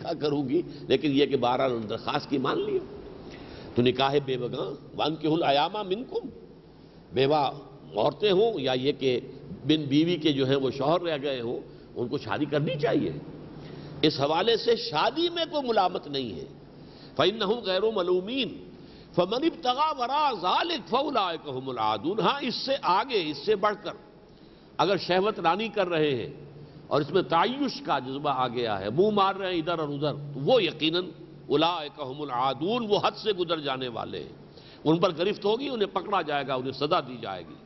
دیکھا کروں گی، لیکن یہ کہ بہرحال انہوں نے درخواست کی، مان لیا۔ تو نکاح بیوگاں وانکحوا الایام منکم، بیوہ عورتیں ہوں یا یہ کہ بن بیوی کے جو ہیں وہ شوہر رہ گئے ہوں، ان کو شادی کرنی چاہیے۔ اس حوالے سے شادی میں کوئی ملامت نہیں ہے۔ فَإِنَّهُمْ غَيْرُ مَلُومِينَ فَمَنِ ابْتَغَىٰ وَرَاءَ ذَلِكَ فَأُولَٰئِكَ هُمُ الْعَادُونَ۔ ہاں اس سے آگے، اس سے بڑھ کر اگر شہوت رانی کر رہے ہیں اور اس میں تعیش کا جذبہ آ گیا ہے، منہ مار رہے ہیں ادھر اور ادھر، تو وہ یقیناً اولئک هم العادون، وہ حد سے گزر جانے والے ہیں، ان پر گرفت ہوگی، انہیں پکڑا جائے گا، انہیں سزا دی جائے گی۔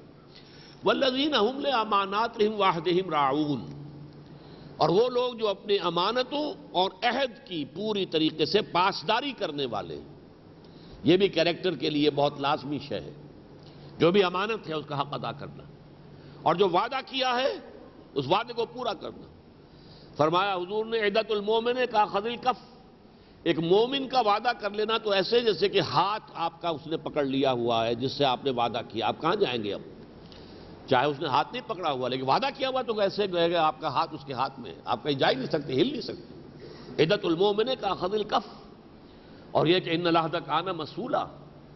والذین هم لاماناتهم وعہدهم راعون، اور وہ لوگ جو اپنے امانتوں اور عہد کی پوری طریقے سے پاسداری کرنے والے ہیں۔ یہ بھی کریکٹر کے لیے بہت لازمی شے ہے، جو بھی امانت ہے اس کا حق ادا کرنا، اور جو وعدہ کیا ہے اس وعدے کو پورا کرنا۔ فرمایا حضور نے عدت المومن کاخذ الکف، ایک مومن کا وعدہ کر لینا تو ایسے جیسے کہ ہاتھ آپ کا اس نے پکڑ لیا ہوا ہے جس سے آپ نے وعدہ کیا، آپ کہاں جائیں گے اب؟ چاہے اس نے ہاتھ نہیں پکڑا ہوا لیکن وعدہ کیا ہوا تو ایسے گئے گا، آپ کا ہاتھ اس کے ہاتھ میں، آپ کہیں جا ہی نہیں سکتے، ہل نہیں سکتے۔ عدت المومن کاخذ الکف، اور یہ کہ ان العہد کان مسئولا،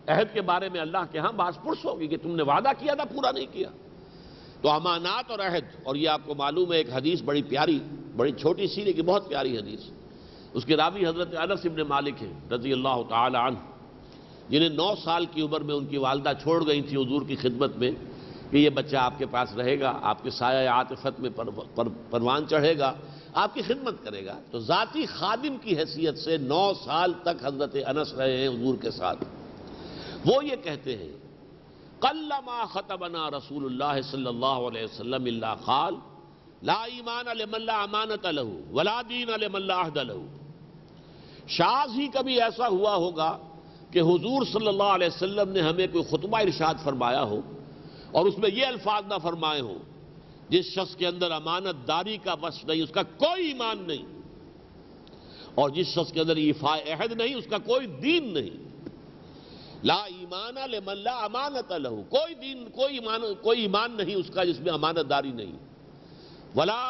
عہد کے بارے میں اللہ کے ہاں باز پرس ہوگی کہ تم نے وعدہ کیا تھا پورا نہیں کیا۔ تو امانات اور عہد، اور یہ آپ کو معلوم ہے ایک حدیث بڑی پیاری، بڑی چھوٹی سی لیکن بہت پیاری حدیث، اس کے راوی حضرت انس بن مالک ہیں رضی اللہ تعالی عنہ، جنہیں 9 سال کی عمر میں ان کی والدہ چھوڑ گئی تھی حضور کی خدمت میں کہ یہ بچہ آپ کے پاس رہے گا، آپ کے سایہ عاطفت میں پروان چڑھے گا، آپ کی خدمت کرے گا۔ تو ذاتی خادم کی حیثیت سے 9 سال تک حضرت انس رہے ہیں حضور کے ساتھ۔ وہ یہ کہتے ہیں قل ما خطبنا رسول اللہ صلی اللہ علیہ وسلم الا قال لا ایمان لمن لا امانت له ولا دین لمن لا عہد له۔ شاذ ہی کبھی ایسا ہوا ہوگا کہ حضور صلی اللہ علیہ وسلم نے ہمیں کوئی خطبہ ارشاد فرمایا ہو اور اس میں یہ الفاظ نہ فرمائے ہوں جس شخص کے اندر امانت داری کا وصف نہیں، اس کا کوئی ایمان نہیں، اور جس شخص کے اندر ایفاء عہد نہیں، اس کا کوئی دین نہیں۔ لا ایمان لمن لا امانت له، کوئی دین، کوئی ایمان نہیں اس کا جس میں امانت داری نہیں، ولا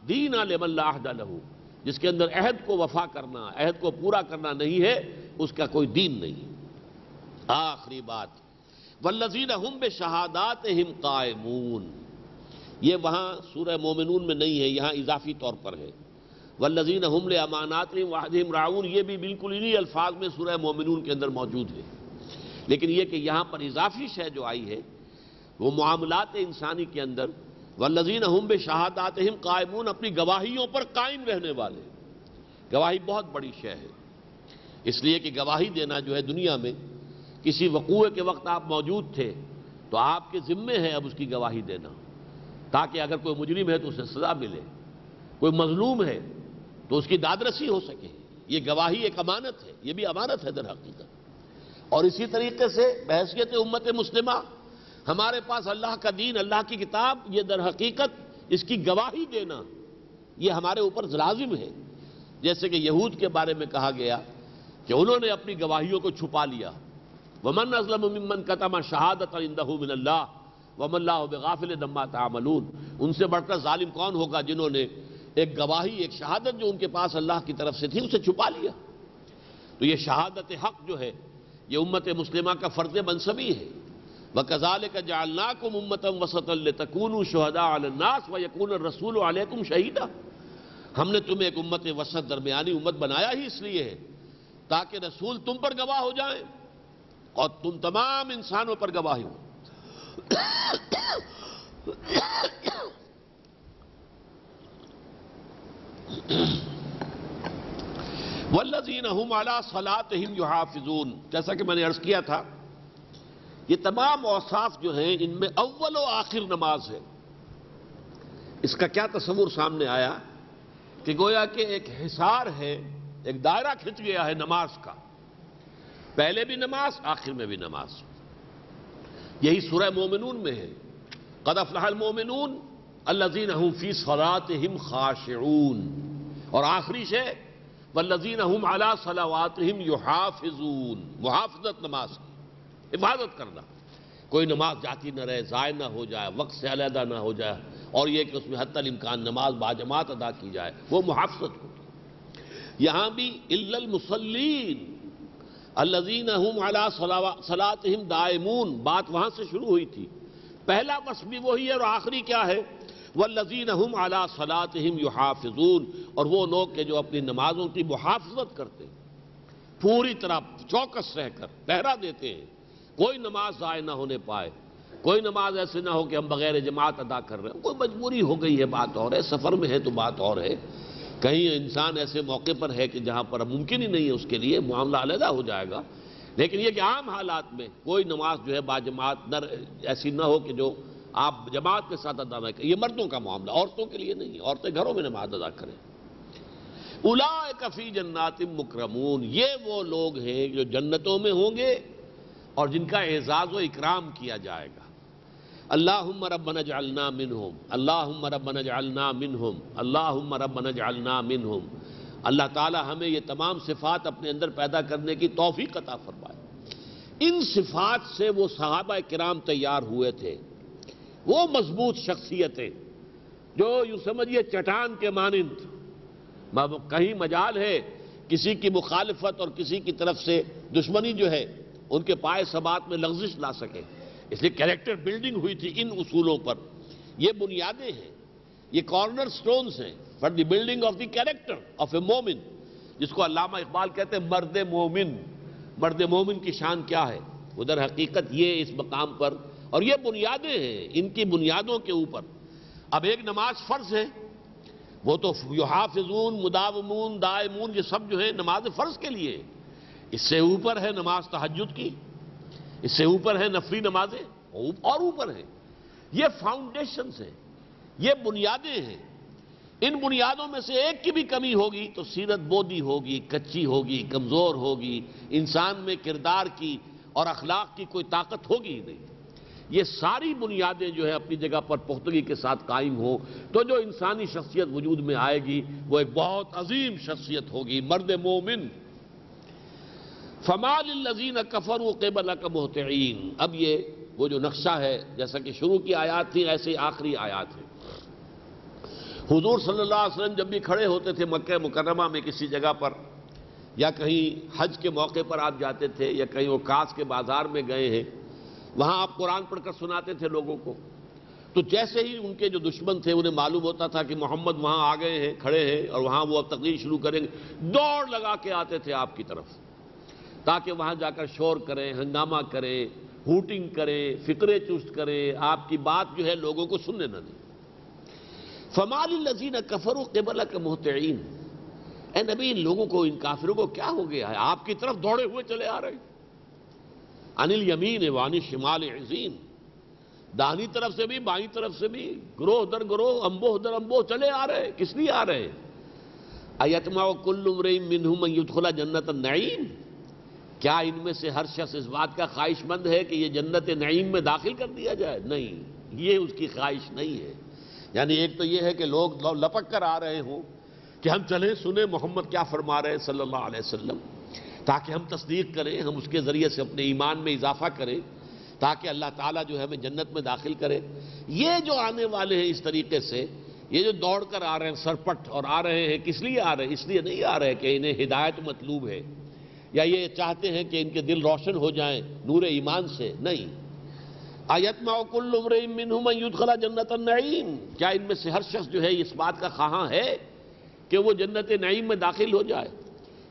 دین لمن لا عہد له، جس کے اندر عہد کو وفا کرنا، عہد کو پورا کرنا نہیں ہے، اس کا کوئی دین نہیں۔ آخری بات، والذین هم بشہاداتہم قائمون، یہ وہاں سورہ مومنون میں نہیں ہے، یہاں اضافی طور پر ہے۔ والذین هم لاماناتہم وعہدہم راعون، یہ بھی بالکل انہی الفاظ میں سورہ مومنون کے اندر موجود ہے، لیکن یہ کہ یہاں پر اضافی شے جو آئی ہے وہ معاملات انسانی کے اندر والذین هم بشہاداتہم قائمون، اپنی گواہیوں پر قائم رہنے والے۔ گواہی بہت بڑی شے ہے، اس لیے کہ گواہی دینا جو ہے دنیا میں، کسی وقوع کے وقت آپ موجود تھے تو آپ کے ذمے ہے اب اس کی گواہی دینا، تاکہ اگر کوئی مجرم ہے تو اسے سزا ملے، کوئی مظلوم ہے تو اس کی دادرسی ہو سکے۔ یہ گواہی ایک امانت ہے، یہ بھی امانت ہے در حقیقت۔ اور اسی طریقے سے بحیثیت امت مسلمہ ہمارے پاس اللہ کا دین، اللہ کی کتاب، یہ در حقیقت اس کی گواہی دینا یہ ہمارے اوپر لازم ہے۔ جیسے کہ یہود کے بارے میں کہا گیا کہ انہوں نے اپنی گواہیوں کو چھپا لیا، وَمَنْ أَظْلَمُ مِمَّنْ كَتَمَ شَهَادَةً عِندَهُ مِنَ اللَّهِ وَمَا اللَّهُ بِغَافِلٍ عَمَّا تَعْمَلُونَ۔ ان سے بڑھ کر ظالم کون ہوگا جنہوں نے ایک گواہی، ایک شہادت جو ان کے پاس اللہ کی طرف سے تھی اسے چھپا لیا۔ تو یہ شہادت حق جو ہے یہ امت مسلمہ کا فرض منصبی ہے۔ وَكَذَلِكَ جَعَلْنَاكُمْ أُمَّةً وَسَطًا لِتَكُونُوا شُهَدَاءَ عَلَى النَّاسِ وَيَكُونَ الرَّسُولُ عَلَيْكُمْ شَهِيدًا۔ ہم نے تمہیں ایک امت وسط، درمیانی امت بنایا ہی اس لیے ہے تاکہ رسول تم پر گواہ ہو جائیں اور تم تمام انسانوں پر گواہی ہو۔ والذین هم علی صلاتہم یحافظون، جیسا کہ میں نے عرض کیا تھا یہ تمام اوصاف جو ہیں ان میں اول و آخر نماز ہے۔ اس کا کیا تصور سامنے آیا کہ گویا کہ ایک حصار ہے، ایک دائرہ کھنچ گیا ہے نماز کا، پہلے بھی نماز، آخر میں بھی نماز۔ یہی سورہ مومنون میں ہے، قد افلح المومنون الذین هم فی صلاتہم خاشعون، اور آخری شے والذین هم علی صلواتہم یحافظون، محافظت نماز کی، حفاظت کرنا، کوئی نماز جاتی نہ رہے، ضائع نہ ہو جائے، وقت سے علیحدہ نہ ہو جائے، اور یہ کہ اس میں حتی الامکان نماز باجماعت ادا کی جائے، وہ محافظت ہوتی۔ یہاں بھی الا المصلین الذین هم علی صلاتہم دائمون، بات وہاں سے شروع ہوئی تھی۔ پہلا وصف بھی وہی ہے اور آخری کیا ہے؟ والذین هم علی صلاتہم یحافظون، اور وہ لوگ کہ جو اپنی نمازوں کی محافظت کرتے ہیں، پوری طرح چوکس رہ کر پہرا دیتے ہیں، کوئی نماز ضائع نہ ہونے پائے، کوئی نماز ایسے نہ ہو کہ ہم بغیر جماعت ادا کر رہے ہیں۔ کوئی مجبوری ہو گئی ہے بات اور ہے، سفر میں ہے تو بات اور ہے، کہیں انسان ایسے موقع پر ہے کہ جہاں پر ممکن ہی نہیں ہے اس کے لیے، معاملہ علیحدہ ہو جائے گا، لیکن یہ کہ عام حالات میں کوئی نماز جو ہے باجماعت ایسی نہ ہو کہ جو آپ جماعت کے ساتھ ادا نہ کریں۔ یہ مردوں کا معاملہ، عورتوں کے لیے نہیں، عورتیں گھروں میں نماز ادا کریں۔ اولئک فی جنات مکرمون، یہ وہ لوگ ہیں جو جنتوں میں ہوں گے اور جن کا اعزاز و اکرام کیا جائے گا۔ اللہم ربنا اجعلنا منہم، اللہم ربنا اجعلنا منہم، اللہم ربنا اجعلنا منہم۔ اللہ تعالی ہمیں یہ تمام صفات اپنے اندر پیدا کرنے کی توفیق عطا فرمائے۔ ان صفات سے وہ صحابہ کرام تیار ہوئے تھے، وہ مضبوط شخصیتیں جو یوں سمجھیے چٹان کے مانند، کہیں مجال ہے کسی کی مخالفت اور کسی کی طرف سے دشمنی جو ہے ان کے پائے ثبات میں لغزش لا سکے، اس لیے کریکٹر بلڈنگ ہوئی تھی ان اصولوں پر۔ یہ بنیادیں ہیں، یہ کارنر سٹونز ہیں for the building of the character of a مومن، جس کو علامہ اقبال کہتے ہیں مرد مومن۔ مرد مومن کی شان کیا ہے؟ ادھر حقیقت یہ اس مقام پر، اور یہ بنیادیں ہیں، ان کی بنیادوں کے اوپر۔ اب ایک نماز فرض ہے، وہ تو یحافظون، مداومون، دائمون، یہ سب جو ہے نماز فرض کے لیے۔ اس سے اوپر ہے نماز تہجد کی، اس سے اوپر ہے نفلی نمازیں، اور اوپر ہے۔ یہ فاؤنڈیشنز ہیں، یہ بنیادیں ہیں۔ ان بنیادوں میں سے ایک کی بھی کمی ہوگی تو سیرت بودی ہوگی، کچی ہوگی، کمزور ہوگی، انسان میں کردار کی اور اخلاق کی کوئی طاقت ہوگی ہی نہیں۔ یہ ساری بنیادیں جو ہے اپنی جگہ پر پختگی کے ساتھ قائم ہوں تو جو انسانی شخصیت وجود میں آئے گی وہ ایک بہت عظیم شخصیت ہوگی، مرد مومن۔ فَمَا لِلَّذِينَ كَفَرُوا قِبَلَكَ مُهْطِعِينَ، اب یہ وہ جو نقشہ ہے، جیسا کہ شروع کی آیات تھی ایسے آخری آیات ہیں۔ حضور صلی اللہ علیہ وسلم جب بھی کھڑے ہوتے تھے مکہ مکرمہ میں کسی جگہ پر، یا کہیں حج کے موقع پر آپ جاتے تھے، یا کہیں اوقاس کے بازار میں گئے ہیں، وہاں آپ قرآن پڑھ کر سناتے تھے لوگوں کو، تو جیسے ہی ان کے جو دشمن تھے انہیں معلوم ہوتا تھا کہ محمد وہاں آ گئے ہیں، کھڑے ہیں، اور وہاں وہ اب تقریر شروع کریں گے، دوڑ لگا کے آتے تھے آپ کی طرف، تاکہ وہاں جا کر شور کریں، ہنگامہ کریں، ہوٹنگ کریں، فقرے چست کریں، آپ کی بات جو ہے لوگوں کو سننے نہ دیں۔ فَمَا لِلَّذِينَ كَفَرُوا قِبَلَكَ مُهْطِعِينَ، اے نبی ان لوگوں کو، ان کافروں کو کیا ہو گیا ہے؟ آپ کی طرف دوڑے ہوئے چلے آ رہے ہیں۔ عن الیمین وعن الشمال عزین، داہنی طرف سے بھی بائیں طرف سے بھی، گروہ در گروہ، انبوہ در انبوہ چلے آ رہے ہیں۔ کس لیے آ رہے ہیں؟ ایطمع کل امرئ منہم ان یدخل جنت النعیم، کیا ان میں سے ہر شخص اس بات کا خواہش مند ہے کہ یہ جنت نعیم میں داخل کر دیا جائے؟ نہیں، یہ اس کی خواہش نہیں ہے۔ یعنی ایک تو یہ ہے کہ لوگ لپک کر آ رہے ہوں کہ ہم چلیں سنیں محمد کیا فرما رہے ہیں صلی اللہ علیہ وسلم، تاکہ ہم تصدیق کریں، ہم اس کے ذریعے سے اپنے ایمان میں اضافہ کریں، تاکہ اللہ تعالیٰ جو ہے ہمیں جنت میں داخل کرے۔ یہ جو آنے والے ہیں اس طریقے سے، یہ جو دوڑ کر آ رہے ہیں سرپٹ اور آ رہے ہیں، کس لیے آ رہے ہیں؟ اس لیے نہیں آ رہے کہ انہیں ہدایت مطلوب ہے یا یہ چاہتے ہیں کہ ان کے دل روشن ہو جائیں نور ایمان سے، نہیں۔ ایطمع کل امرئ منہم ان یدخل جنت النعیم، کیا ان میں سے ہر شخص جو ہے اس بات کا خواہاں ہے کہ وہ جنت نعیم میں داخل ہو جائے؟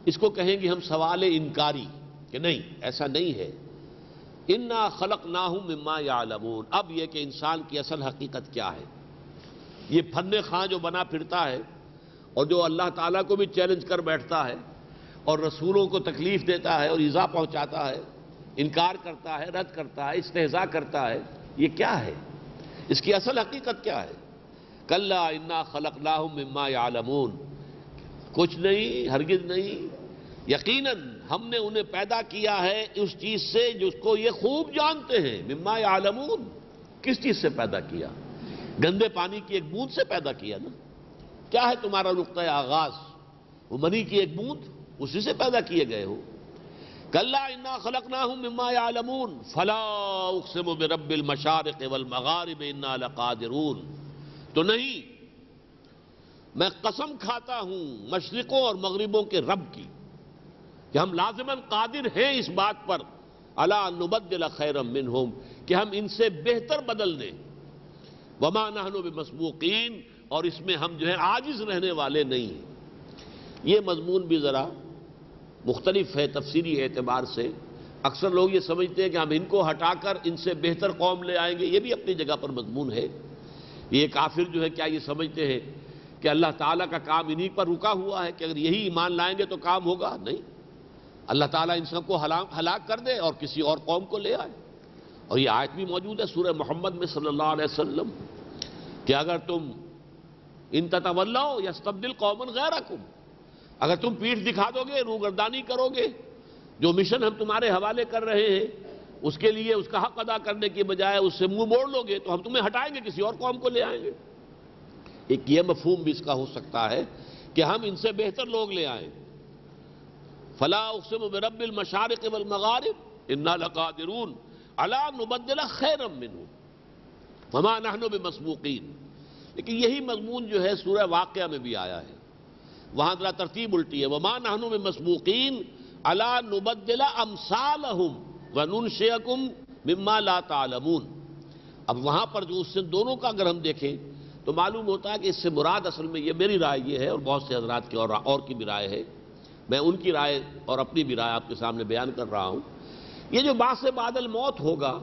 اس کو کہیں گے ہم سوال انکاری کہ نہیں، ایسا نہیں ہے۔ انا خلقناہم مما یعلمون، اب یہ کہ انسان کی اصل حقیقت کیا ہے، یہ فن خواں جو بنا پھرتا ہے اور جو اللہ تعالیٰ کو بھی چیلنج کر بیٹھتا ہے اور رسولوں کو تکلیف دیتا ہے اور ایذا پہنچاتا ہے، انکار کرتا ہے، رد کرتا ہے، استہزاء کرتا ہے، یہ کیا ہے؟ اس کی اصل حقیقت کیا ہے؟ کلا انا خلقناہم مما یعلمون، کچھ نہیں، ہرگز نہیں، یقیناً ہم نے انہیں پیدا کیا ہے اس چیز سے جس کو یہ خوب جانتے ہیں۔ مما یعلمون، کس چیز سے پیدا کیا؟ گندے پانی کی ایک بوند سے پیدا کیا نا۔ کیا ہے تمہارا نقطۂ آغاز؟ وہ منی کی ایک بوند، اسی سے پیدا کیے گئے ہو۔ کلا انا خلقناہم مما یعلمون فلا اقسم برب المشارق والمغارب انا لقادرون، تو نہیں، میں قسم کھاتا ہوں مشرقوں اور مغربوں کے رب کی کہ ہم لازماً قادر ہیں اس بات پر الا ان نبدل خیرا منہم کہ ہم ان سے بہتر بدل دیں، وما نحن بمسبوقین اور اس میں ہم جو ہے عاجز رہنے والے نہیں ہیں۔ یہ مضمون بھی ذرا مختلف ہے تفسیری اعتبار سے۔ اکثر لوگ یہ سمجھتے ہیں کہ ہم ان کو ہٹا کر ان سے بہتر قوم لے آئیں گے، یہ بھی اپنی جگہ پر مضمون ہے۔ یہ کافر جو ہے کیا یہ سمجھتے ہیں کہ اللہ تعالیٰ کا کام انہی پر رکا ہوا ہے کہ اگر یہی ایمان لائیں گے تو کام ہوگا؟ نہیں، اللہ تعالیٰ ان سب کو ہلاک کر دے اور کسی اور قوم کو لے آئے۔ اور یہ آیت بھی موجود ہے سورہ محمد میں صلی اللہ علیہ وسلم کہ اگر تم ان تتولوا یستبدل قوما غیرکم، اگر تم پیٹھ دکھا دو گے، روگردانی کرو گے، جو مشن ہم تمہارے حوالے کر رہے ہیں اس کے لیے اس کا حق ادا کرنے کی بجائے اس سے منہ موڑ لو گے تو ہم تمہیں ہٹائیں گے، کسی اور قوم کو لے آئیں گے۔ ایک یہ مفہوم بھی اس کا ہو سکتا ہے کہ ہم ان سے بہتر لوگ لے آئیں۔ فلا اقسم برب المشارق والمغارب انا لقادرون علی ان نبدل خیرا منہم وما نحن بمسبوقین۔ لیکن یہی مضمون جو ہے سورہ واقعہ میں بھی آیا ہے، وہاں ذرا ترتیب الٹی ہے، وما نحن بمسبوقین علی ان نبدل امثالہم وننشئکم مما لا تعلمون۔ اب وہاں پر جو اس سے دونوں کا اگر ہم دیکھیں تو معلوم ہوتا ہے کہ اس سے مراد اصل میں یہ میری رائے یہ ہے اور بہت سے حضرات کی اور کی بھی رائے ہے، میں ان کی رائے اور اپنی بھی رائے آپ کے سامنے بیان کر رہا ہوں۔ یہ جو بعث بعد الموت ہوگا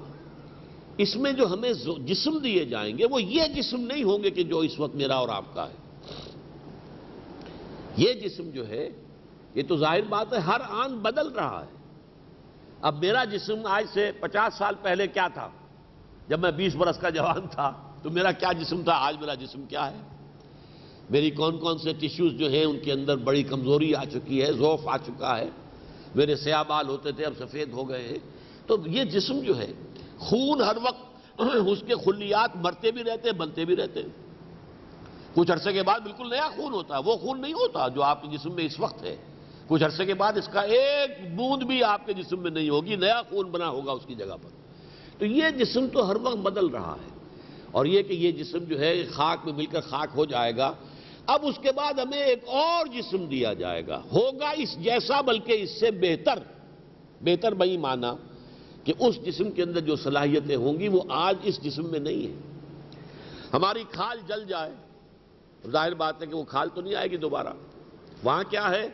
اس میں جو ہمیں جسم دیے جائیں گے وہ یہ جسم نہیں ہوں گے کہ جو اس وقت میرا اور آپ کا ہے۔ یہ جسم جو ہے یہ تو ظاہر بات ہے ہر آن بدل رہا ہے۔ اب میرا جسم آج سے 50 سال پہلے کیا تھا؟ جب میں 20 برس کا جوان تھا تو میرا کیا جسم تھا، آج میرا جسم کیا ہے؟ میری کون کون سے ٹیشوز جو ہیں ان کے اندر بڑی کمزوری آ چکی ہے، ضعف آ چکا ہے، میرے سیاہ بال ہوتے تھے اب سفید ہو گئے ہیں۔ تو یہ جسم جو ہے خون ہر وقت اس کے خلیات مرتے بھی رہتے ہیں بنتے بھی رہتے ہیں، کچھ عرصے کے بعد بالکل نیا خون ہوتا ہے، وہ خون نہیں ہوتا جو آپ کے جسم میں اس وقت ہے، کچھ عرصے کے بعد اس کا ایک بوند بھی آپ کے جسم میں نہیں ہوگی، نیا خون بنا ہوگا اس کی جگہ پر۔ تو یہ جسم تو ہر وقت بدل رہا ہے، اور یہ کہ یہ جسم جو ہے خاک میں مل کر خاک ہو جائے گا، اب اس کے بعد ہمیں ایک اور جسم دیا جائے گا، ہوگا اس جیسا بلکہ اس سے بہتر۔ بہتر بھئی مانا کہ اس جسم کے اندر جو صلاحیتیں ہوں گی وہ آج اس جسم میں نہیں ہیں۔ ہماری کھال جل جائے، ظاہر بات ہے کہ وہ کھال تو نہیں آئے گی دوبارہ، وہاں کیا ہے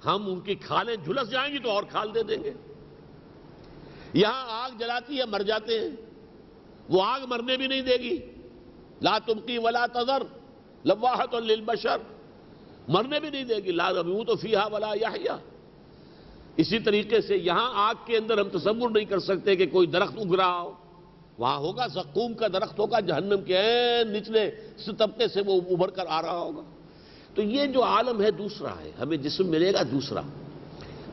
ہم ان کی کھالیں جھلس جائیں گی تو اور کھال دے دیں گے۔ یہاں آگ جلاتی ہے مر جاتے ہیں، وہ آگ مرنے بھی نہیں دے گی، لا تبقی ولا تذر لواحۃ للبشر، مرنے بھی نہیں دے گی، لا يموت فیہا ولا یحییٰ۔ اسی طریقے سے یہاں آگ کے اندر ہم تصور نہیں کر سکتے کہ کوئی درخت اگ رہا ہو، وہاں ہوگا زقوم کا درخت ہوگا، جہنم کے نچلے طبقے سے وہ ابھر کر آ رہا ہوگا۔ تو یہ جو عالم ہے دوسرا ہے، ہمیں جسم ملے گا دوسرا،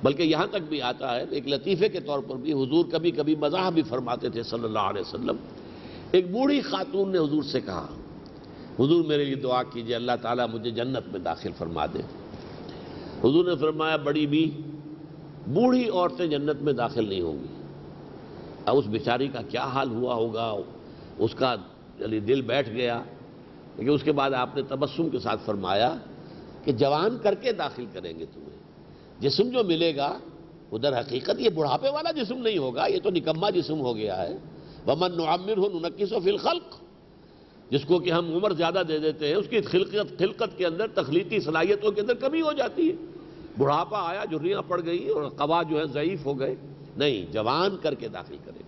بلکہ یہاں تک بھی آتا ہے ایک لطیفے کے طور پر بھی حضور کبھی کبھی مزاح بھی فرماتے تھے صلی اللہ علیہ وسلم۔ ایک بوڑھی خاتون نے حضور سے کہا حضور میرے لیے دعا کیجئے اللہ تعالیٰ مجھے جنت میں داخل فرما دے۔ حضور نے فرمایا بڑی بھی بوڑھی عورتیں جنت میں داخل نہیں ہوں گی۔ اب اس بیچاری کا کیا حال ہوا ہوگا، اس کا دل بیٹھ گیا، لیکن اس کے بعد آپ نے تبسم کے ساتھ فرمایا کہ جوان کر کے داخل کریں گے تمہیں۔ جسم جو ملے گا وہ در حقیقت یہ بڑھاپے والا جسم نہیں ہوگا، یہ تو نکما جسم ہو گیا ہے۔ وَمَن نُعَمِّرْهُ نُنَكِّسُهُ فِي الْخَلْقِ، جس کو کہ ہم عمر زیادہ دے دیتے ہیں اس کی خلقت کے اندر تخلیقی صلاحیتوں کے اندر کمی ہو جاتی ہے، بڑھاپا آیا جھریاں پڑ گئی اور قوا جو ہے ضعیف ہو گئے، نہیں جوان کر کے داخل کریں۔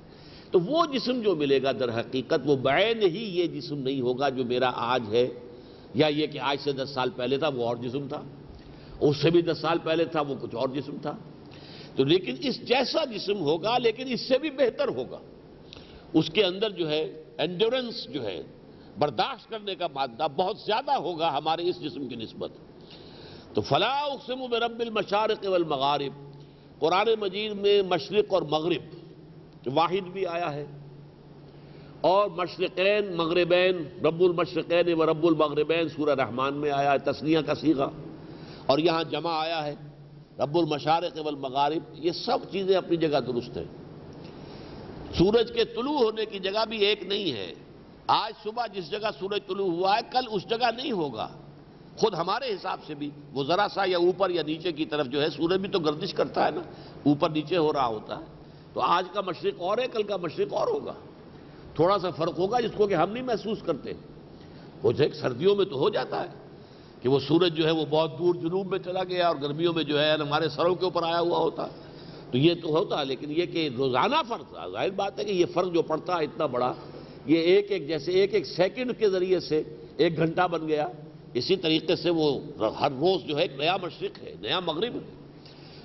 تو وہ جسم جو ملے گا در حقیقت وہ بعین ہی یہ جسم نہیں ہوگا جو میرا آج ہے، یا یہ کہ آج سے 10 سال پہلے تھا وہ اور جسم تھا، اس سے بھی 10 سال پہلے تھا وہ کچھ اور جسم تھا۔ تو لیکن اس جیسا جسم ہوگا لیکن اس سے بھی بہتر ہوگا، اس کے اندر جو ہے انڈورنس جو ہے برداشت کرنے کا مادہ بہت زیادہ ہوگا ہمارے اس جسم کی نسبت۔ تو فلا اقسم برب المشارق والمغارب، قرآن مجید میں مشرق اور مغرب واحد بھی آیا ہے، اور مشرقین مغربین، رب المشرقین و رب المغربین سورہ رحمان میں آیا ہے تثنیہ کا صیغہ، اور یہاں جمع آیا ہے رب المشارق والمغارب۔ یہ سب چیزیں اپنی جگہ درست ہیں۔ سورج کے طلوع ہونے کی جگہ بھی ایک نہیں ہے، آج صبح جس جگہ سورج طلوع ہوا ہے کل اس جگہ نہیں ہوگا، خود ہمارے حساب سے بھی وہ ذرا سا یا اوپر یا نیچے کی طرف جو ہے سورج بھی تو گردش کرتا ہے نا، اوپر نیچے ہو رہا ہوتا ہے. تو آج کا مشرق اور ہے، کل کا مشرق اور ہوگا. تھوڑا سا فرق ہوگا جس کو کہ ہم نہیں محسوس کرتے. وہ جو سردیوں میں تو ہو جاتا ہے کہ وہ سورج جو ہے وہ بہت دور جنوب میں چلا گیا، اور گرمیوں میں جو ہے ہمارے سروں کے اوپر آیا ہوا ہوتا ہے. تو یہ تو ہوتا ہے، لیکن یہ کہ روزانہ فرق، ظاہر بات ہے کہ یہ فرق جو پڑتا ہے اتنا بڑا، یہ جیسے ایک سیکنڈ کے ذریعے سے 1 گھنٹہ بن گیا، اسی طریقے سے وہ ہر روز جو ہے ایک نیا مشرق ہے، نیا مغرب ہے.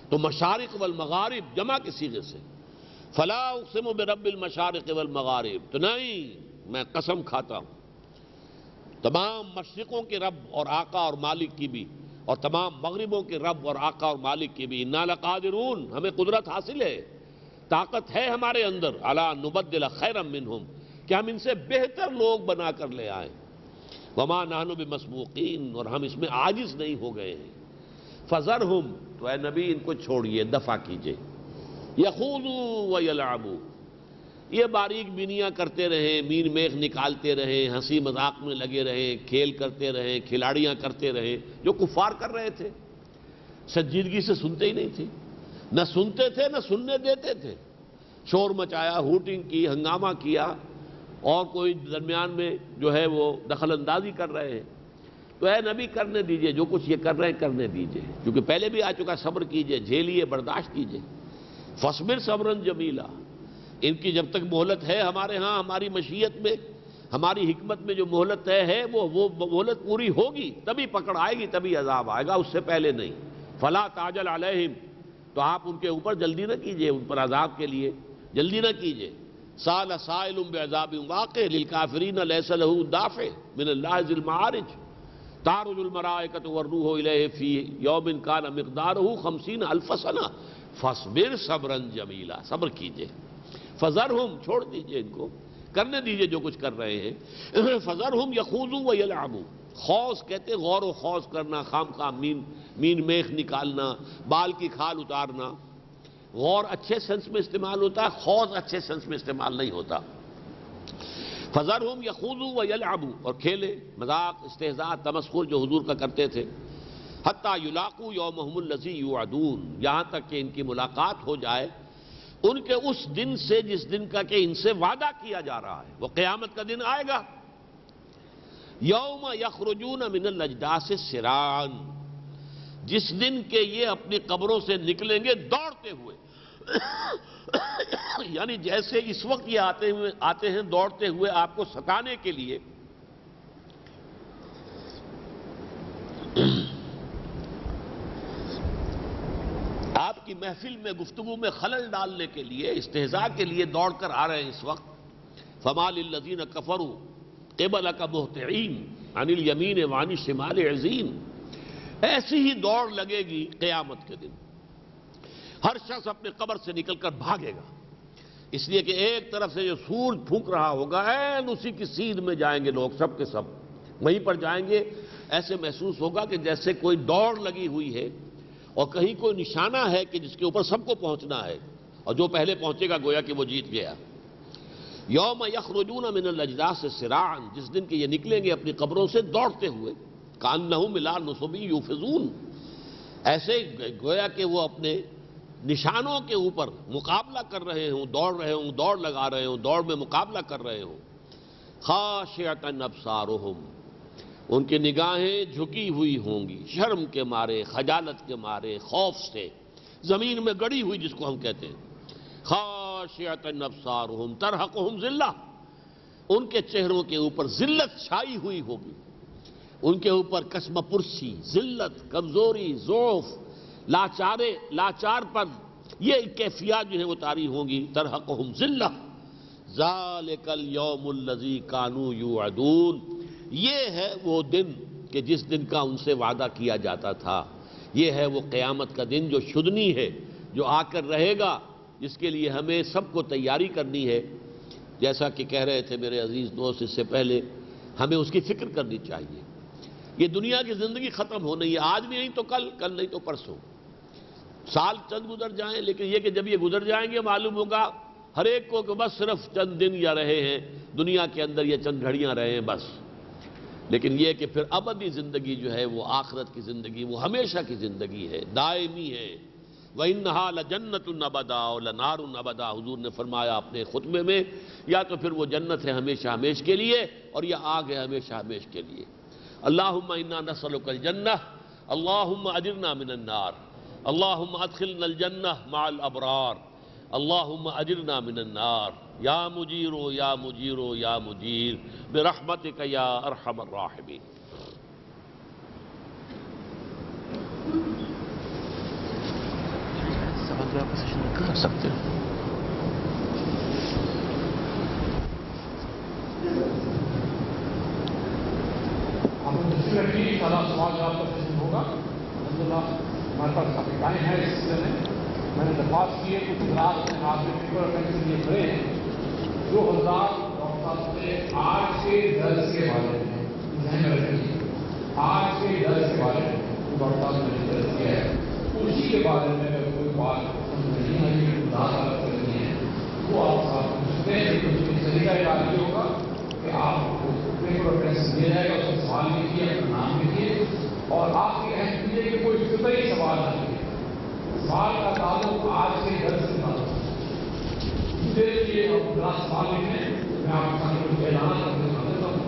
تو مشارق والمغارب جمع کے صیغے سے، فلا اقسم برب المشارق والمغارب، تو نہیں، میں قسم کھاتا ہوں تمام مشرقوں کے رب اور آقا اور مالک کی بھی، اور تمام مغربوں کے رب اور آقا اور مالک کی بھی، انا لقادرون، ہمیں قدرت حاصل ہے، طاقت ہے ہمارے اندر، علی نبدل خیرا منہم، کہ ہم ان سے بہتر لوگ بنا کر لے آئیں. وما نحن بمسبوقین، اور ہم اس میں عاجز نہیں ہو گئے ہیں. فذرہم، تو اے نبی ان کو چھوڑیے، دفع کیجئے. یخوضوا ویلعبوا، یہ باریک بینیاں کرتے رہیں، مین میخ نکالتے رہیں، ہنسی مذاق میں لگے رہیں، کھیل کرتے رہیں، کھلاڑیاں کرتے رہیں، جو کفار کر رہے تھے. سنجیدگی سے سنتے ہی نہیں تھے، نہ سنتے تھے نہ سننے دیتے تھے. شور مچایا، ہوٹنگ کی، ہنگامہ کیا، اور کوئی درمیان میں جو ہے وہ دخل اندازی کر رہے ہیں. تو اے نبی کرنے دیجئے، جو کچھ یہ کر رہے ہیں کرنے دیجئے، کیونکہ پہلے بھی آ چکا، صبر کیجئے، جھیلیے، برداشت کیجئے. فاصبر صبرا جمیلا، ان کی جب تک مہلت ہے ہمارے ہاں، ہماری مشیت میں، ہماری حکمت میں جو مہلت ہے وہ مہلت پوری ہوگی تبھی پکڑ آئے گی، تبھی عذاب آئے گا، اس سے پہلے نہیں. فلا تعجل علیہم، تو آپ ان کے اوپر جلدی نہ کیجئے، ان پر عذاب کے لیے جلدی نہ کیجئے. سال سائل بعذاب واقع للکافرین لیس له دافع من اللہ ذی المعارج تعرج الملائکۃ والروح الیہ فی یوم کان مقدارہ 50,000 سنہ فاصبر صبرا جمیلا، صبر کیجئے. فذرہم، چھوڑ دیجئے ان کو، کرنے دیجئے جو کچھ کر رہے ہیں. فذرہم یخوضوا ویلعبوا، خوض کہتے غور و خوض کرنا، خام خام مین میخ نکالنا، بال کی کھال اتارنا. غور اچھے سینس میں استعمال ہوتا ہے، خوض اچھے سینس میں استعمال نہیں ہوتا. فذرہم یخوضوا ویلعبوا، اور کھیلے، مذاق، استہزاء، تمسخر جو حضور کا کرتے تھے. حتی یلاقوا یومہم الذی یوعدون، یہاں تک کہ ان کی ملاقات ہو جائے ان کے اس دن سے جس دن کا کہ ان سے وعدہ کیا جا رہا ہے. وہ قیامت کا دن آئے گا. یوم یخرجون من الاجداث سراعا، جس دن کہ یہ اپنی قبروں سے نکلیں گے دوڑتے ہوئے. یعنی جیسے اس وقت یہ آتے ہیں دوڑتے ہوئے آپ کو ستانے کے لیے، آپ کی محفل میں گفتگو میں خلل ڈالنے کے لیے، استہزاء کے لیے دوڑ کر آ رہے ہیں اس وقت. فما للذین کفروا قبلک مہطعین عن الیمین وعن الشمال عزین، ایسی ہی دوڑ لگے گی قیامت کے دن. ہر شخص اپنے قبر سے نکل کر بھاگے گا، اس لیے کہ ایک طرف سے جو سورج پھونک رہا ہوگا، این اسی کی سیدھ میں جائیں گے لوگ، سب کے سب وہیں پر جائیں گے. ایسے محسوس ہوگا کہ جیسے کوئی دوڑ لگی ہوئی ہے اور کہیں کوئی نشانہ ہے کہ جس کے اوپر سب کو پہنچنا ہے، اور جو پہلے پہنچے گا گویا کہ وہ جیت گیا. یوم یخرجون من الاجداث سراعا، جس دن کہ یہ نکلیں گے اپنی قبروں سے دوڑتے ہوئے. کانہم الی نصب یوفضون، ایسے گویا کہ وہ اپنے نشانوں کے اوپر مقابلہ کر رہے ہوں، دوڑ رہے ہوں، دوڑ لگا رہے ہوں، دوڑ میں مقابلہ کر رہے ہوں. خاشعۃ ابصارہم، ان کی نگاہیں جھکی ہوئی ہوں گی، شرم کے مارے، خجالت کے مارے، خوف سے، زمین میں گڑی ہوئی جس کو ہم کہتے ہیں. خاشعۃ ابصارہم ترہقہم ذلہ، ان کے چہروں کے اوپر ذلت چھائی ہوئی ہوگی، ان کے اوپر کسمہ پرسی، ذلت، کمزوری، ضعف، لاچار پن، یہ کیفیات جو ہیں وہ طاری ہوں گی. ترہقہم ذلہ ذالک الیوم الذی کانوا یوعدون، یہ ہے وہ دن کہ جس دن کا ان سے وعدہ کیا جاتا تھا. یہ ہے وہ قیامت کا دن جو شدنی ہے، جو آ کر رہے گا، جس کے لیے ہمیں سب کو تیاری کرنی ہے. جیسا کہ کہہ رہے تھے میرے عزیز دوست اس سے پہلے، ہمیں اس کی فکر کرنی چاہیے. یہ دنیا کی زندگی ختم ہونی ہے، آج بھی نہیں تو کل، کل نہیں تو پرسوں. سال چند گزر جائیں، لیکن یہ کہ جب یہ گزر جائیں گے معلوم ہوگا ہر ایک کو کہ بس صرف چند دن یا رہے ہیں دنیا کے اندر، یہ چند گھڑیاں رہے ہیں بس. لیکن یہ کہ پھر ابدی زندگی جو ہے وہ آخرت کی زندگی، وہ ہمیشہ کی زندگی ہے، دائمی ہے۔ وَإِنَّهَا لَجَنَّةٌ أَبَدًا وَلَنَارٌ أَبَدًا، حضور نے فرمایا اپنے خطبے میں، یا تو پھر وہ جنت ہے ہمیشہ ہمیش کے لیے، اور یہ آگ ہے ہمیشہ ہمیش کے لیے۔ اللہم انا نسألک الجنہ، اللہم اجرنا من النار، اللہم ادخلنا الجنہ مع الابرار، اللہم اجرنا من النار، یا مجیرو یا مجیرو یا مجیر برحمتک یا ارحم الراحمین۔ کر سکتے ہیں۔ سارا سوال جواب کا سیشن ہوگا الحمدللہ۔ ہمارے پاس کافی ٹائم ہے اس سلسلے میں نے درخواست کی ہے کچھ حضرات میں آپ کے پیپر اٹینشن لیے کھڑے ہیں، جو حضرات ڈاکٹر صاحب سے آج کے درس کے بارے میں ذہن میں رکھیں، آج کے درس کے بارے میں جو ڈاکٹر صاحب نے درس کیا ہے اسی کے بارے میں اگر کوئی بات سمجھ نہیں ہے کہ وضاحت الگ کرنی ہے وہ آپ صاحب پوچھ سکتے ہیں۔ لیکن اس میں طریقہ کار یہ ہوگا کہ آپ کو پیپر اٹینشن دیا جائے گا، اس میں سوال لکھیے، اپنا نام لکھیے، اور آپ یہ اہم کیجیے کہ کوئی فطری سوال نہ لکھیے، سوال کا تعلق آج کے درس کے تعلق اس لیے ہم بڑا سوال لکھیں۔ میں آپ کے سامنے کچھ اعلانات کرنے دیتا ہوں،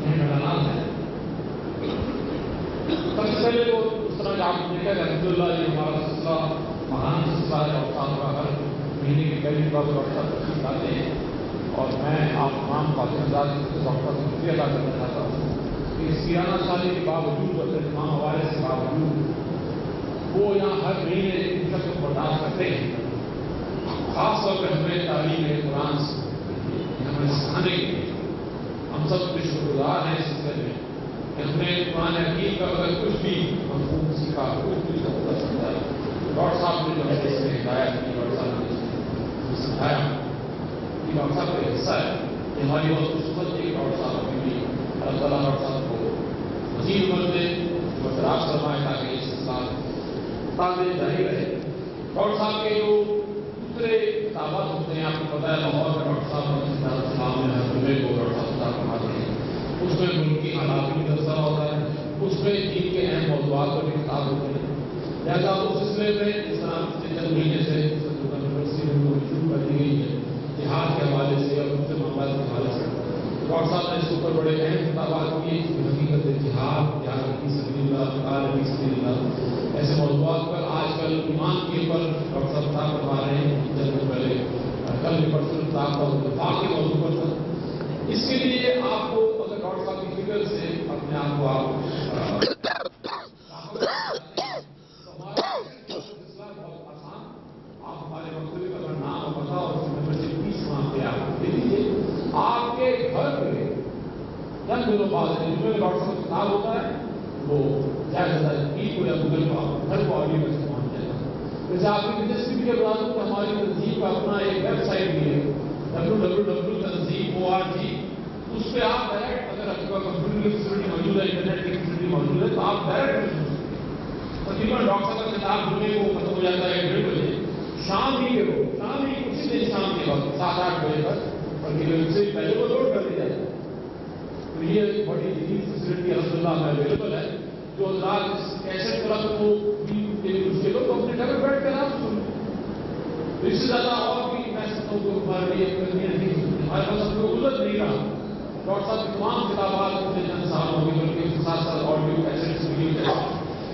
اہم اعلانات ہیں۔ سب سے پہلے تو اس طرح کہ آپ نے دیکھا کہ الحمدللہ یہ ہمارا سلسلہ مہان سلسلہ ہے، ڈاکٹر صاحب کا ہر مہینے کی پہلی بار ڈاکٹر صاحب تشریف لاتے ہیں، اور میں آپ تمام خاتون حضرات سے ڈاکٹر صاحب کو شکریہ ادا کرنا چاہتا ہوں کہ اس 11 سالی کے باوجود اپنے تمام حوالے سے باوجود وہ یہاں ہر مہینے ان سب کو برداشت کرتے ہیں۔ خاص طور پہ ہمیں تعلیم قرآن ہمیں سکھانے کے لیے ہم سب کے شکر گزار ہیں اس سلسلے میں کہ ہم نے قرآن حکیم کا اگر کچھ بھی مفہوم سیکھا، کچھ بھی سبق سمجھا، ڈاکٹر صاحب نے جو ہے اس میں ہدایت کی، ڈاکٹر صاحب نے سکھایا، یہ ڈاکٹر صاحب کا حصہ ہے کہ ہماری بہت خوشخبر تھی کہ ڈاکٹر صاحب ابھی بھی اللہ تعالیٰ ڈاکٹر صاحب کو مزید عمر دے، برقرار فرمائے تاکہ یہ سلسلہ تازہ جاری رہے۔ ڈاکٹر صاحب کے جو دوسرے کتابات ہوتے ہیں، آپ کو پتہ ہے لاہور میں ڈاکٹر صاحب دارالسلام میں ہر جمعے کو ڈاکٹر صاحب پڑھاتے ہیں، اس میں ملک کی حالات بھی تبصرہ ہوتا ہے، اس میں دین کے اہم موضوعات پر بھی خطاب ہوتے ہیں۔ لہٰذا اس سلسلے میں اس طرح چند مہینے سے یونیورسٹی میں شروع کر دی گئی ہے جہاد کے حوالے سے اور دوسرے معاملات کے حوالے سے۔ ڈاکٹر صاحب نے اس کے اوپر بڑے اہم خطابات کیے، حقیقت جہاد فی سبیل اللہ، قتال فی سبیل اللہ، ایسے موضوعات پر آج کل ایمان کے اوپر ڈاکٹر صاحب خطاب کروا رہے ہیں۔ چند دن پہلے کل بھی پرسنل خطاب کا دفاع کے موضوع پر تھا۔ اس کے لیے آپ کو اگر ڈاکٹر صاحب کی فکر سے اپنے آپ کو آپ ہمارے مقصد کا نام پتا اور ممبرشپ فیس وہاں پہ آپ دے دیجیے۔ آپ کے گھر پہ چند دنوں بعد جن میں ڈاکٹر صاحب خطاب ہوتا ہے وہ چاہے عید کو یا گوگل کو آپ گھر کو آڈیو میں سے پہنچ جائے گا۔ جیسے آپ کی دلچسپی کے بتا دوں کہ ہماری تنظیم کا اپنا ایک ویب سائٹ بھی ہے www.tanzeem.org، اس پہ آپ ڈائریکٹ اگر آپ کے پاس کمپیوٹر کی فیسلٹی موجود ہے، انٹرنیٹ کی فیسلٹی موجود ہے تو آپ ڈائریکٹ تقریباً ڈاکٹر صاحب کا خطاب جمعے کو ختم ہو جاتا ہے 1:30 بجے، شام ہی کے وقت، شام ہی اسی دن شام کے وقت 7-8 بجے تک، بلکہ سے پہلے وہ لوڈ کر دیا جاتا ہے۔ تو یہ بڑی جدید فیسلٹی الحمدللہ میں اویلیبل ہے، جو حضرات اس کیسٹ کلب کو بھی مشکل ہو تو اپنے گھر میں بیٹھ کر آپ سنیں۔ تو اس سے زیادہ اور بھی میں سکتا ہوں کہ ہمارے لیے کرنی نہیں، ہمارے پاس اب کوئی عزت نہیں رہا۔ ڈاکٹر صاحب کی تمام کتابات پچھلے چند سال ہو گئے، بلکہ اس کے ساتھ ساتھ آڈیو کیسٹس ویڈیو کیسٹ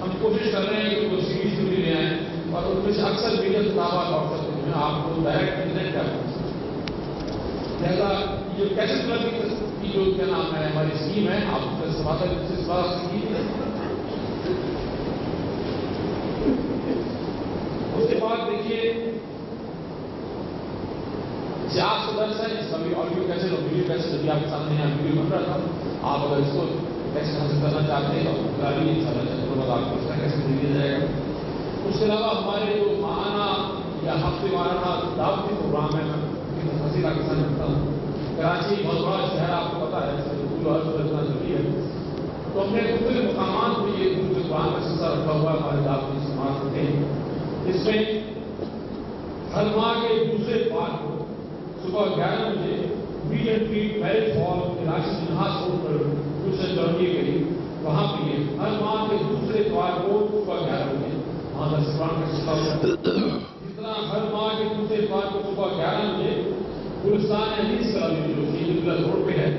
ہم کوشش کر رہے ہیں کہ وہ سیریز بھی لے آئیں، اور ان میں سے اکثر میڈیا کتابات ڈاکٹر صاحب جو ہے آپ کو ڈائریکٹ انٹرنیٹ کر سکتے ہیں۔ لہٰذا یہ کیسٹ کلب کی جو کیا نام ہے ہماری اسکیم ہے، آپ اس کا استعمال اس بات سے کیجیے۔ اس کے بعد دیکھیے آپ سے درس ہے، اس کا بھی آڈیو کیسٹ اور ویڈیو کیسٹ ابھی آپ کے سامنے یہاں ویڈیو بن رہا تھا، آپ اگر اس کو کیسٹ حاصل کرنا چاہتے ہیں تو گاڑی ان شاء اللہ آپ کو اس کا کیسٹ مل دیا جائے گا۔ اس کے علاوہ ہمارے جو ماہانہ یا ہفتے وارانہ دعوتی پروگرام ہے، میں فصیلہ کے ساتھ کرتا ہوں۔ کراچی بہت بڑا شہر آپ کو پتا ہے، اتنا ضروری ہے، تو ہم نے مختلف مقامات پہ یہ قرآن کا سلسلہ رکھا ہوا ہے، ہمارے دعوتی اجتماعات ہوتے ہیں۔ اس میں ہر ماہ کے دوسرے اتوار کو صبح 11 بجے meet and treat marriage hall Karachi نہاس روڈ پر دوسرے ترقی گئی وہاں پہ یہ ہر ماہ کے دوسرے اتوار کو صبح 11 بجے وہاں درس قرآن کا سلسلہ ہوتا ہے. جتنا ہر ماہ کے دوسرے اتوار کو صبح 11 بجے گلستان حدیث کرامی جو سید اللہ روڈ پہ ہے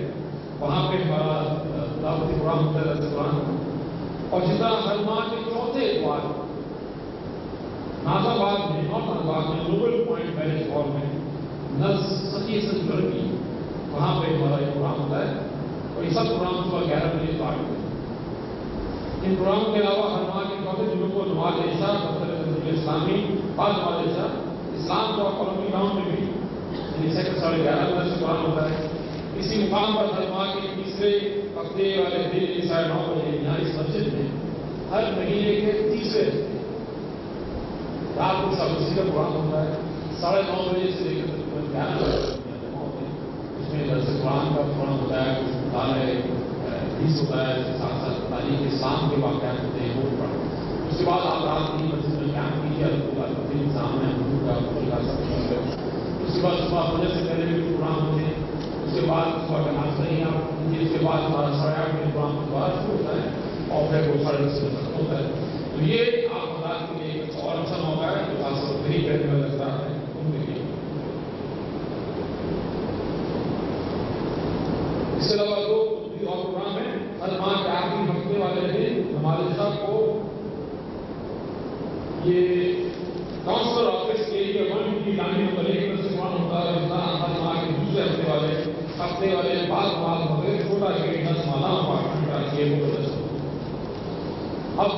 وہاں پہ ہمارا دعوتی پروگرام ہوتا ہے درس قرآن. اور جتنا ہر ماہ کے چوتھے اتوار ناز آباد میں نارتھ آباد میں نوبل پوائنٹ میرج ہال میں نرس سچی سنچر کی وہاں پہ ہمارا یہ پروگرام ہوتا ہے. اور یہ سب پروگرام صبح 11 بجے اسٹارٹ ہوتے ہیں. ان پروگراموں کے علاوہ ہر ماہ کے چوتھے دنوں کو نماز عشاء اسلامی بعد نماز عشاء اسلام کو کالونی ٹاؤن میں بھی یعنی سیکٹر 11:30 بجے سے قرآن ہوتا ہے. اسی مقام پر ہر ماہ کے تیسرے ہفتے والے دن 9:30 بجے یہاں اس مسجد میں ہر مہینے کے تیسرے رات کو سب اسی کا پروگرام ہوتا ہے. 9:30 بجے سے لے کر 11 بجے جمع ہوتے ہیں. اس میں درس قرآن کا پروگرام ہوتا ہے, کچھ مطالعہ حدیث ہوتا ہے, ساتھ ساتھ تاریخ اسلام کے واقعات ہوتے ہیں وہ پڑھتے ہیں. اس کے بعد آپ رات کی مسجد میں قیام کیجیے انتظام ہے کا سب. اس کے بعد صبح فجر سے پہلے بھی پروگرام ہوتے ہیں. اس کے بعد صبح کا ناشتہ ہی آپ کیجیے. اس کے بعد ہمارا 8:30 بجے پروگرام دوبارہ شروع ہوتا ہے اور پھر وہ 10:30 بجے تک ہوتا ہے. تو یہ آپ حضرات کے لیے ایک اور اچھا موقع ہے جو خاص طور پر غریب رہنے والے حضرات ہیں ان کے لیے. اس کے علاوہ دو اور پروگرام ہیں. ہر ماہ کے آخری ہفتے والے دن ہمارے صاحب کو یہ کاؤنسلر آفس کے لیے 150 لانی نمبر 1 میں سے قرآن ہوتا ہے. ہر ماہ کے دوسرے ہفتے والے بعد مغرب چھوٹا کہ 10 مالا اپارٹمنٹ کا یہ وہ بدل. اب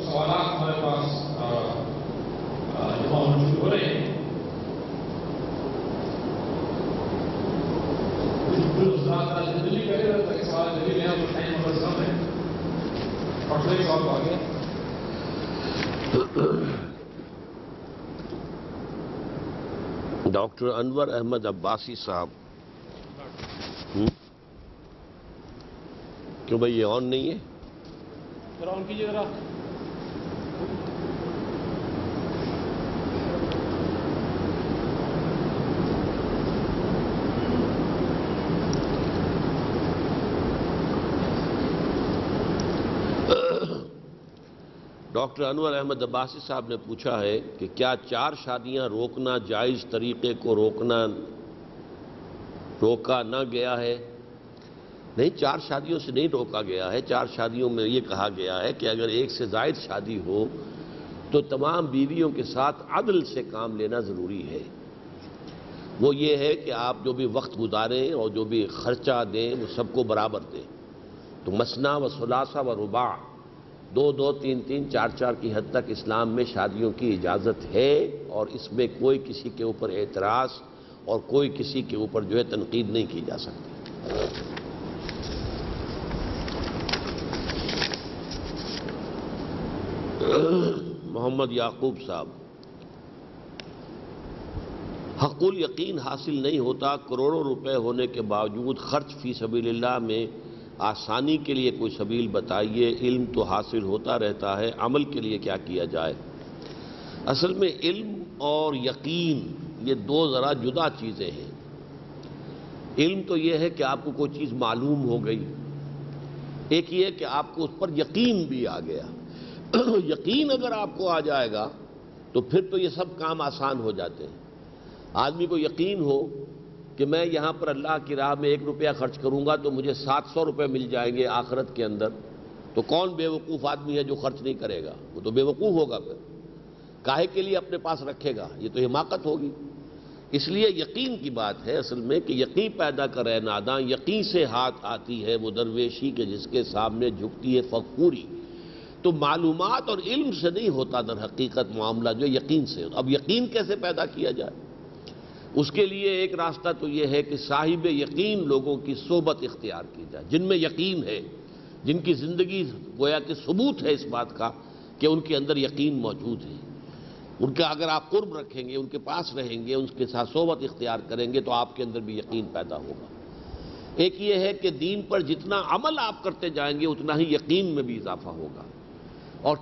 سوالات ہمارے پاس جمع ہونا شروع ہو رہے ہیں. جلدی کہہ رہے تھے سوال جلدی لیں اور ٹائم نمبر کم ہے اور صحیح سوال تو آگے. ڈاکٹر انور احمد عباسی صاحب, کیوں بھائی یہ آن نہیں ہے؟ ذرا آن کیجیے ذرا. ڈاکٹر انور احمد عباسی صاحب نے پوچھا ہے کہ کیا 4 شادیاں روکنا جائز طریقے کو روکا نہ گیا ہے؟ نہیں, 4 شادیوں سے نہیں روکا گیا ہے. 4 شادیوں میں یہ کہا گیا ہے کہ اگر ایک سے زائد شادی ہو تو تمام بیویوں کے ساتھ عدل سے کام لینا ضروری ہے. وہ یہ ہے کہ آپ جو بھی وقت گزاریں اور جو بھی خرچہ دیں وہ سب کو برابر دیں. تو مثنا و ثلاثہ و رباع 2-2, 3-3, 4-4 کی حد تک اسلام میں شادیوں کی اجازت ہے اور اس میں کوئی کسی کے اوپر اعتراض اور کوئی کسی کے اوپر جو ہے تنقید نہیں کی جا سکتی. محمد یعقوب صاحب, حق الیقین حاصل نہیں ہوتا. کروڑوں روپے ہونے کے باوجود خرچ فی سبیل اللہ میں آسانی کے لیے کوئی سبیل بتائیے. علم تو حاصل ہوتا رہتا ہے, عمل کے لیے کیا کیا جائے؟ اصل میں علم اور یقین یہ 2 ذرا جدا چیزیں ہیں. علم تو یہ ہے کہ آپ کو کوئی چیز معلوم ہو گئی, ایک یہ کہ آپ کو اس پر یقین بھی آ گیا. یقین اگر آپ کو آ جائے گا تو پھر تو یہ سب کام آسان ہو جاتے ہیں. آدمی کو یقین ہو کہ میں یہاں پر اللہ کی راہ میں 1 روپیہ خرچ کروں گا تو مجھے 700 روپے مل جائیں گے آخرت کے اندر, تو کون بے وقوف آدمی ہے جو خرچ نہیں کرے گا؟ وہ تو بے وقوف ہوگا. پھر کاہے کے لیے اپنے پاس رکھے گا؟ یہ تو حماقت ہوگی. اس لیے یقین کی بات ہے اصل میں کہ یقین پیدا کرے ناداں. یقین سے ہاتھ آتی ہے وہ درویشی کے جس کے سامنے جھکتی ہے فقوری. تو معلومات اور علم سے نہیں ہوتا در حقیقت معاملہ, جو یقین سے. اب یقین کیسے پیدا کیا جائے؟ اس کے لیے ایک راستہ تو یہ ہے کہ صاحب یقین لوگوں کی صحبت اختیار کی جائے, جن میں یقین ہے, جن کی زندگی گویا کہ ثبوت ہے اس بات کا کہ ان کے اندر یقین موجود ہے. ان کا اگر آپ قرب رکھیں گے, ان کے پاس رہیں گے, ان کے ساتھ صحبت اختیار کریں گے تو آپ کے اندر بھی یقین پیدا ہوگا. ایک یہ ہے کہ دین پر جتنا عمل آپ کرتے جائیں گے اتنا ہی یقین میں بھی اضافہ ہوگا. اور